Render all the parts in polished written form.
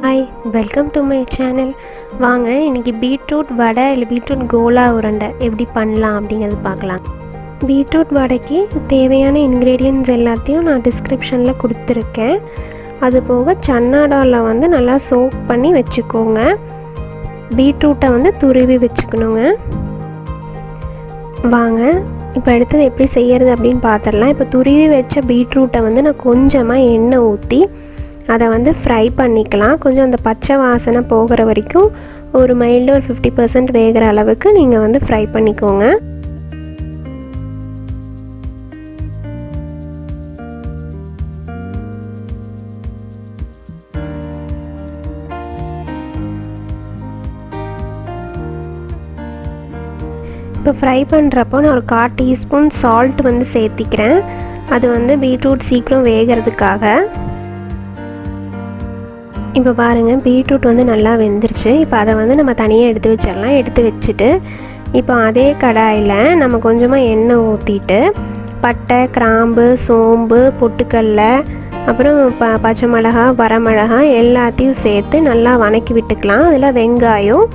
Hi, welcome to my channel. வாங்க இன்றைக்கி beetroot வடை இல்லை பீட்ரூட் கோலா உருண்டை எப்படி பண்ணலாம் அப்படிங்கிறது பார்க்கலாம். பீட்ரூட் வடைக்கு தேவையான இன்க்ரீடியன்ட்ஸ் எல்லாத்தையும் நான் டிஸ்கிரிப்ஷனில் கொடுத்துருக்கேன். அது போக சன்னாடாவில் வந்து நல்லா சோக் பண்ணி வச்சுக்கோங்க. பீட்ரூட்டை வந்து துருவி வச்சுக்கணுங்க. வாங்க இப்போ அடுத்தது எப்படி செய்கிறது அப்படின்னு பார்த்துடலாம். இப்போ துருவி வச்ச பீட்ரூட்டை வந்து நான் கொஞ்சமாக எண்ணெய் ஊற்றி அதை வந்து ஃப்ரை பண்ணிக்கலாம். கொஞ்சம் அந்த பச்சை வாசனை போகிற வரைக்கும் ஒரு மைல்டு ஒரு 50% வேகிற அளவுக்கு நீங்கள் வந்து ஃப்ரை பண்ணிக்கோங்க. இப்போ ஃப்ரை பண்ணுறப்போ நான் ஒரு 1/4 டீஸ்பூன் சால்ட் வந்து சேர்த்திக்கிறேன். அது வந்து பீட்ரூட் சீக்கிரம் வேகிறதுக்காக. இப்போ பாருங்கள், பீட்ரூட் வந்து நல்லா வெந்துருச்சு. இப்போ அதை வந்து நம்ம தனியாக எடுத்து வச்சிடலாம். எடுத்து வச்சுட்டு இப்போ அதே கடாயில் நம்ம கொஞ்சமாக எண்ணெய் ஊற்றிட்டு பட்டை, கிராம்பு, சோம்பு, பொட்டுக்கடல, அப்புறம் பச்சை மிளகா, வரமிளகா எல்லாத்தையும் சேர்த்து நல்லா வணக்கி விட்டுக்கலாம். அதில் வெங்காயம்,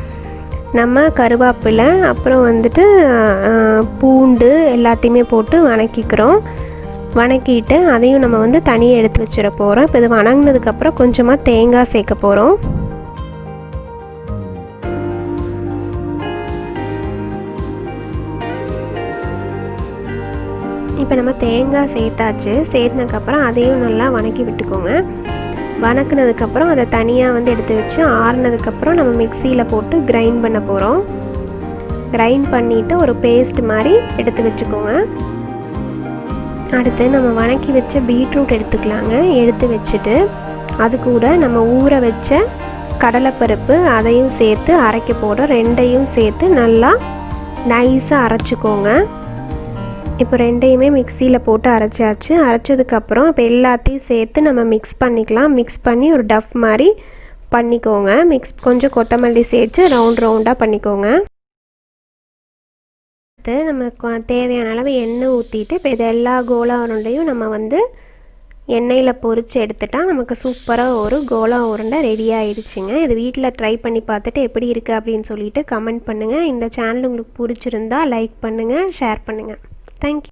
நம்ம கருவேப்பிலை, அப்புறம் வந்துட்டு பூண்டு எல்லாத்தையுமே போட்டு வணக்கிக்கிறோம். வணக்கிட்டு அதையும் நம்ம வந்து தனியாக எடுத்து வச்சிட போகிறோம். இப்போ இது வணங்கினதுக்கப்புறம் கொஞ்சமாக தேங்காய் சேர்க்க போகிறோம். இப்போ நம்ம தேங்காய் சேர்த்தாச்சு. சேர்த்ததுக்கப்புறம் அதையும் நல்லா வணக்கி விட்டுக்கோங்க. வணக்கினதுக்கப்புறம் அதை தனியாக வந்து எடுத்து வச்சு ஆறுனதுக்கப்புறம் நம்ம மிக்சியில் போட்டு கிரைண்ட் பண்ண போகிறோம். கிரைண்ட் பண்ணிவிட்டு ஒரு பேஸ்ட் மாதிரி எடுத்து வச்சுக்கோங்க. அடுத்து நம்ம வணக்கி வச்ச பீட்ரூட் எடுத்துக்கலாங்க. எடுத்து வச்சுட்டு அது கூட நம்ம ஊற வச்ச கடலைப்பருப்பு அதையும் சேர்த்து அரைக்க போகிறோம். ரெண்டையும் சேர்த்து நல்லா நைஸாக அரைச்சிக்கோங்க. இப்போ ரெண்டையுமே மிக்சியில் போட்டு அரைச்சாச்சு. அரைச்சதுக்கப்புறம் இப்போ எல்லாத்தையும் சேர்த்து நம்ம மிக்ஸ் பண்ணிக்கலாம். மிக்ஸ் பண்ணி ஒரு டஃப் மாதிரி பண்ணிக்கோங்க. கொஞ்சம் கொத்தமல்லி சேர்த்து ரவுண்டாக பண்ணிக்கோங்க. நம்ம தேவையான அளவு எண்ணெய் ஊற்றிட்டு இப்போ இது எல்லா கோலா உருண்டையும் நம்ம வந்து எண்ணெயில் பொரித்து எடுத்துட்டால் நமக்கு சூப்பராக ஒரு கோலா உருண்டை ரெடி ஆகிடுச்சுங்க. இது வீட்டில் ட்ரை பண்ணி பார்த்துட்டு எப்படி இருக்குது அப்படின்னு சொல்லிட்டு கமெண்ட் பண்ணுங்கள். இந்த சேனல் உங்களுக்கு பிடிச்சிருந்தா லைக் பண்ணுங்கள், ஷேர் பண்ணுங்கள். தேங்க்யூ.